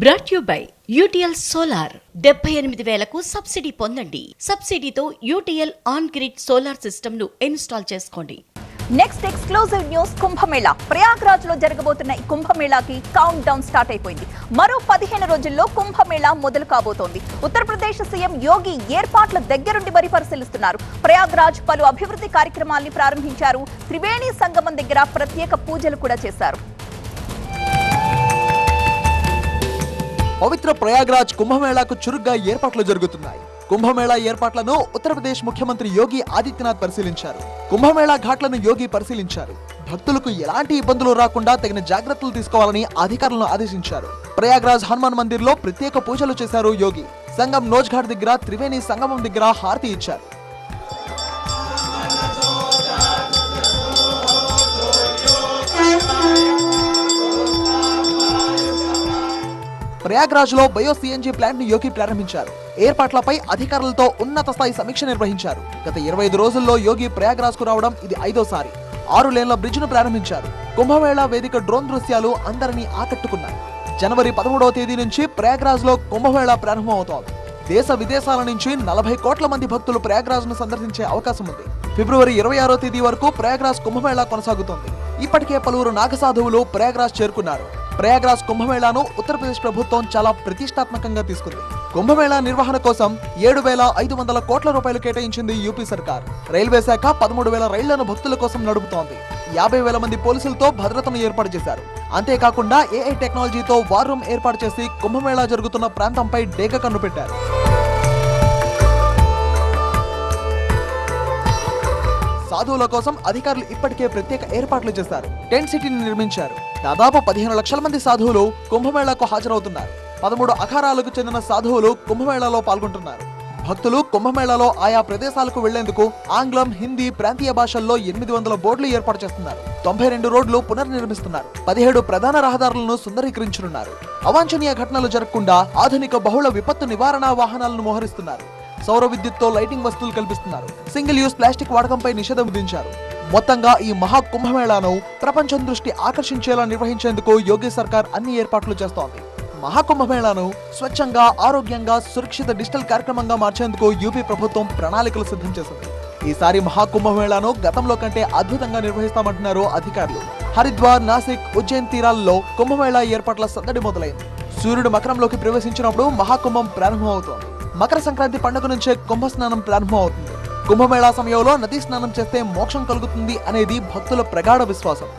Brought you by UTL solar 78,000కు subsidy పొందండి. సబ్సిడీతో UTL on grid solar system ను ఇన్స్టాల్ చేసుకోండి. Next exclusive news Kumbh Mela. Prayagraj లో జరగబోతున్న ఈ కుంభమేళాకి కౌంట్ డౌన్ స్టార్ట్ అయిపోయింది. మరో 15 రోజుల్లో కుంభమేళా మొదలు కాబోతోంది. ఉత్తరప్రదేశ్ సీఎం యోగి ఏర్పాట్ల దగ్గరుండి మరీ పరిశీలిస్తున్నారు. ప్రయాగ్రాజ్ పలు అభివృద్ధి కార్యక్రమాల్ని ప్రారంభించారు. త్రివేణి సంగమం దగ్గర ప్రత్యేక పూజలు కూడా చేశారు. పవిత్ర ప్రయాగ్రాజ్ కుంభమేళాకు చురుగ్గా ఏర్పాట్లు జరుగుతున్నాయి. కుంభమేళా ఏర్పాట్లను ఉత్తరప్రదేశ్ ముఖ్యమంత్రి యోగి ఆదిత్యనాథ్ పరిశీలించారు. కుంభమేళా ఘాట్లను యోగి పరిశీలించారు. భక్తులకు ఎలాంటి ఇబ్బందులు రాకుండా తగిన జాగ్రత్తలు తీసుకోవాలని అధికారులను ఆదేశించారు. ప్రయాగ్రాజ్ హనుమాన్ మందిర్ లో ప్రత్యేక పూజలు చేశారు యోగి. సంగం నోజ్ ఘాట్ దగ్గర త్రివేణి సంగమం దగ్గర హారతి ఇచ్చారు. ప్రయాగ్రాజ్ లో బయో సిఎన్జీ ప్లాంట్ ని యోగి ప్రారంభించారు. ఏర్పాట్లపై అధికారులతో ఉన్నత స్థాయి సమీక్ష నిర్వహించారు. గత 25 రోజుల్లో యోగి ప్రయాగ్రాజ్ కు రావడం ఇది 5వ సారి. 6 లేన్ల బ్రిడ్జ్ ను ప్రారంభించారు. కుంభమేళా వేదిక డ్రోన్ దృశ్యాలు అందరినీ ఆకట్టుకున్నాయి. జనవరి 13వ తేదీ నుంచి ప్రయాగ్రాజ్ లో కుంభమేళా ప్రారంభమవుతోంది. దేశ విదేశాల నుంచి 40 కోట్ల మంది భక్తులు ప్రయాగ్రాజ్ ను సందర్శించే అవకాశం ఉంది. ఫిబ్రవరి 26వ తేదీ వరకు ప్రయాగ్రాజ్ కుంభమేళా కొనసాగుతోంది. ఇప్పటికే పలువురు నాగసాధువులు ప్రయాగ్రాజ్ చేరుకున్నారు. ప్రయాగ్రాజ్ కుంభమేళాను ఉత్తరప్రదేశ్ ప్రభుత్వం చాలా ప్రతిష్టాత్మకంగా తీసుకుంది. కుంభమేళా నిర్వహణ కోసం 7,500 కోట్ల రూపాయలు కేటాయించింది యూపీ సర్కార్. రైల్వే శాఖ 13,000 రైళ్లను భక్తుల కోసం నడుపుతోంది. 50,000 మంది పోలీసులతో భద్రతను ఏర్పాటు చేశారు. అంతేకాకుండా ఏఐ టెక్నాలజీతో వార్ రూమ్ ఏర్పాటు చేసి కుంభమేళా జరుగుతున్న ప్రాంతంపై డేగ కన్ను పెట్టారు. సాధువుల కోసం అధికారులు ఇప్పటికే ప్రత్యేక ఏర్పాట్లు చేశారు. టెంట్ సిటీని నిర్మించారు. దాదాపు 15 లక్షల మంది సాధువులు కుంభమేళాకు హాజరవుతున్నారు. 13 అఖారాలకు చెందిన సాధువులు కుంభమేళాలో పాల్గొంటున్నారు. భక్తులు కుంభమేళాలో ఆయా ప్రదేశాలకు వెళ్లేందుకు ఆంగ్లం, హిందీ, ప్రాంతీయ భాషల్లో 800 బోర్డులు ఏర్పాటు చేస్తున్నారు. 92 రోడ్లు పునర్నిర్మిస్తున్నారు. 17 ప్రధాన రహదారులను సుందరీకరించనున్నారు. అవాంఛనీయ ఘటనలు జరగకుండా ఆధునిక బహుళ విపత్తు నివారణ వాహనాలను మోహరిస్తున్నారు. సౌర విద్యుత్తో లైటింగ్ వస్తువులు కల్పిస్తున్నారు. సింగిల్ యూస్ ప్లాస్టిక్ వాడకంపై నిషేధం విధించారు. మొత్తంగా ఈ మహా కుంభమేళాను ప్రపంచం దృష్టి ఆకర్షించేలా నిర్వహించేందుకు యోగి సర్కార్ అన్ని ఏర్పాట్లు చేస్తోంది. మహాకుంభమేళాను స్వచ్ఛంగా, ఆరోగ్యంగా, సురక్షిత డిజిటల్ కార్యక్రమంగా మార్చేందుకు యూపీ ప్రభుత్వం ప్రణాళికలు సిద్ధం చేసింది. ఈసారి మహాకుంభమేళాను గతంలో కంటే అద్భుతంగా నిర్వహిస్తామంటున్నారు అధికారులు. హరిద్వార్, నాసిక్, ఉజ్జయిన్ తీరాల్లో కుంభమేళా ఏర్పాట్ల సందడి మొదలైంది. సూర్యుడు మకరంలోకి ప్రవేశించినప్పుడు మహాకుంభం ప్రారంభమవుతోంది. మకర సంక్రాంతి పండుగ నుంచే కుంభ స్నానం ప్రారంభమవుతుంది. కుంభమేళా సమయంలో నదీ స్నానం చేస్తే మోక్షం కలుగుతుంది అనేది భక్తుల ప్రగాఢ విశ్వాసం.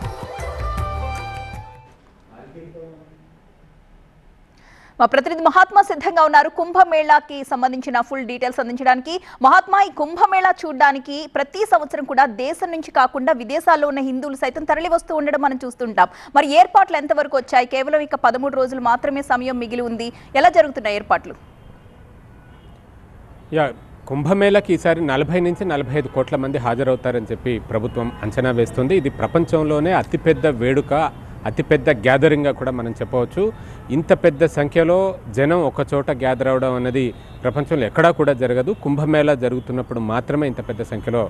మా ప్రతినిధి మహాత్మా సిద్ధంగా ఉన్నారు. కుంభమేళాకి సంబంధించిన ఫుల్ డీటెయిల్స్ అందించడానికి. మహాత్మా, ఈ కుంభమేళా చూడడానికి ప్రతి సంవత్సరం కూడా దేశం నుంచి కాకుండా విదేశాల్లో ఉన్న హిందువులు సైతం తరలి వస్తూ ఉండడం మనం చూస్తుంటాం. మరి ఏర్పాట్లు ఎంతవరకు వచ్చాయి? కేవలం ఇక 13 రోజులు మాత్రమే సమయం మిగిలి ఉంది. ఎలా జరుగుతున్నాయి ఏర్పాట్లు? కుంభమేళాకి ఈసారి 40 నుంచి 45 కోట్ల మంది హాజరవుతారని చెప్పి ప్రభుత్వం అంచనా వేస్తుంది. ఇది ప్రపంచంలోనే అతిపెద్ద వేడుక, అతిపెద్ద గ్యాదరింగ్గా కూడా మనం చెప్పవచ్చు. ఇంత పెద్ద సంఖ్యలో జనం ఒక చోట గ్యాదర్ అవడం అనేది ప్రపంచంలో ఎక్కడా కూడా జరగదు. కుంభమేళా జరుగుతున్నప్పుడు మాత్రమే ఇంత పెద్ద సంఖ్యలో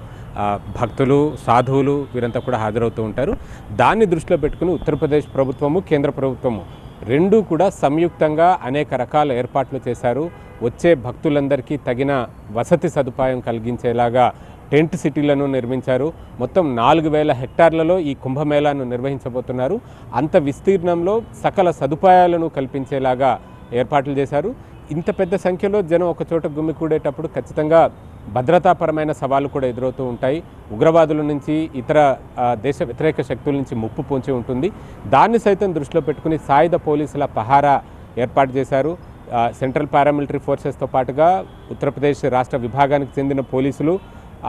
భక్తులు, సాధువులు వీరంతా కూడా హాజరవుతూ ఉంటారు. దాన్ని దృష్టిలో పెట్టుకుని ఉత్తరప్రదేశ్ ప్రభుత్వము, కేంద్ర ప్రభుత్వము రెండూ కూడా సంయుక్తంగా అనేక రకాల ఏర్పాట్లు చేశారు. వచ్చే భక్తులందరికీ తగిన వసతి సదుపాయం కలిగించేలాగా టెంట్ సిటీలను నిర్మించారు. మొత్తం 4,000 హెక్టార్లలో ఈ కుంభమేళాను నిర్వహించబోతున్నారు. అంత విస్తీర్ణంలో సకల సదుపాయాలను కల్పించేలాగా ఏర్పాట్లు చేశారు. ఇంత పెద్ద సంఖ్యలో జనం ఒక చోట గుమికూడేటప్పుడు ఖచ్చితంగా భద్రతాపరమైన సవాళ్లు కూడా ఎదురవుతూ ఉంటాయి. ఉగ్రవాదుల నుంచి, ఇతర దేశ వ్యతిరేక శక్తుల నుంచి ముప్పు పొంచి ఉంటుంది. దాన్ని సైతం దృష్టిలో పెట్టుకుని సాయుధ పోలీసుల పహారా ఏర్పాటు చేశారు. సెంట్రల్ పారామిలిటరీ ఫోర్సెస్తో పాటుగా ఉత్తరప్రదేశ్ రాష్ట్ర విభాగానికి చెందిన పోలీసులు,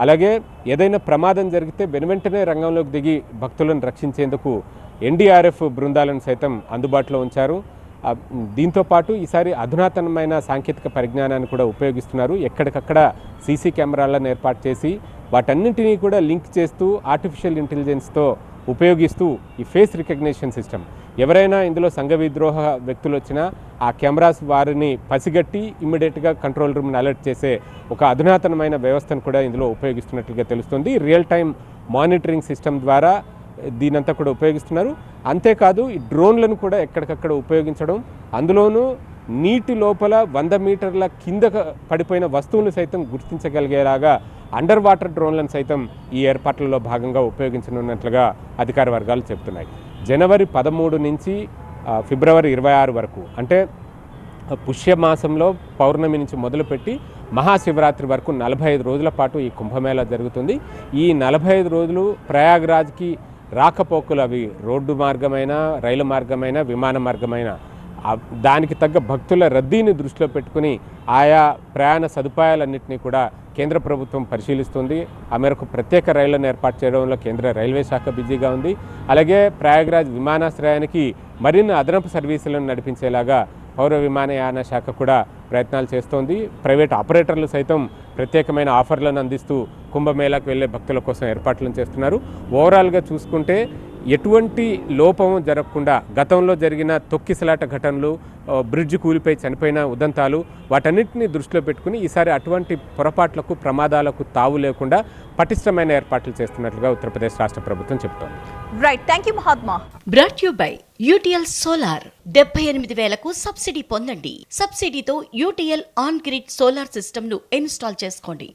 అలాగే ఏదైనా ప్రమాదం జరిగితే వెనువెంటనే రంగంలోకి దిగి భక్తులను రక్షించేందుకు ఎన్డీఆర్ఎఫ్ బృందాలను సైతం అందుబాటులో ఉంచారు. దీంతో పాటు ఈసారి అధునాతనమైన సాంకేతిక పరిజ్ఞానాన్ని కూడా ఉపయోగిస్తున్నారు. ఎక్కడికక్కడ సీసీ కెమెరాలను ఏర్పాటు చేసి వాటన్నింటినీ కూడా లింక్ చేస్తూ ఆర్టిఫిషియల్ ఇంటెలిజెన్స్తో ఉపయోగిస్తూ ఈ ఫేస్ రికగ్నిషన్ సిస్టమ్, ఎవరైనా ఇందులో సంఘ విద్రోహ వ్యక్తులు వచ్చినా ఆ కెమెరాస్ వారిని పసిగట్టి ఇమ్మీడియట్గా కంట్రోల్ రూమ్ని అలర్ట్ చేసే ఒక అధునాతనమైన వ్యవస్థను కూడా ఇందులో ఉపయోగిస్తున్నట్లుగా తెలుస్తుంది. రియల్ టైం మానిటరింగ్ సిస్టమ్ ద్వారా దీనంతా కూడా ఉపయోగిస్తున్నారు. అంతేకాదు ఈ డ్రోన్లను కూడా ఎక్కడికక్కడ ఉపయోగించడం, అందులోనూ నీటి లోపల 100 మీటర్ల కింద పడిపోయిన వస్తువులను సైతం గుర్తించగలిగేలాగా అండర్ వాటర్ డ్రోన్లను సైతం ఈ ఏర్పాట్లలో భాగంగా ఉపయోగించనున్నట్లుగా అధికార వర్గాలు చెబుతున్నాయి. జనవరి 13 నుంచి ఫిబ్రవరి 26 వరకు, అంటే పుష్యమాసంలో పౌర్ణమి నుంచి మొదలుపెట్టి మహాశివరాత్రి వరకు 45 రోజుల పాటు ఈ కుంభమేళా జరుగుతుంది. ఈ 45 రోజులు ప్రయాగ్రాజ్కి రాకపోకలు అవి రోడ్డు మార్గమైన, రైలు మార్గమైన, విమాన మార్గమైన దానికి తగ్గ భక్తుల రద్దీని దృష్టిలో పెట్టుకుని ఆయా ప్రయాణ సదుపాయాలన్నింటినీ కూడా కేంద్ర ప్రభుత్వం పరిశీలిస్తుంది. ఆ మేరకు ప్రత్యేక రైళ్లను ఏర్పాటు చేయడంలో కేంద్ర రైల్వే శాఖ బిజీగా ఉంది. అలాగే ప్రయాగ్రాజ్ విమానాశ్రయానికి మరిన్ని అదనపు సర్వీసులను నడిపించేలాగా పౌర విమానయాన శాఖ కూడా ప్రయత్నాలు చేస్తోంది. ప్రైవేట్ ఆపరేటర్లు సైతం ప్రత్యేకమైన ఆఫర్లను అందిస్తూ కుంభమేళాకు వెళ్లే భక్తుల కోసం ఏర్పాట్లను చేస్తున్నారు. ఓవరాల్గా చూసుకుంటే ఎటువంటి లోపము జరగకుండా గతంలో జరిగిన తొక్కిసలాట ఘటనలు, బ్రిడ్జ్ కూలిపై చనిపోయిన ఉదంతాలు, వాటన్నిటిని దృష్టిలో పెట్టుకుని ఈసారి అటువంటి పొరపాట్లకు, ప్రమాదాలకు తావు లేకుండా పటిష్టమైన ఏర్పాట్లు చేస్తున్నట్లుగా ఉత్తరప్రదేశ్ రాష్ట్ర ప్రభుత్వం చెబుతోంది. Right, thank you Mahatma. Brought you by UTL solar. 78,000కు సబ్సిడీ పొందండి. సబ్సిడీతో UTL on grid solar system ను ఇన్స్టాల్ చేసుకోండి.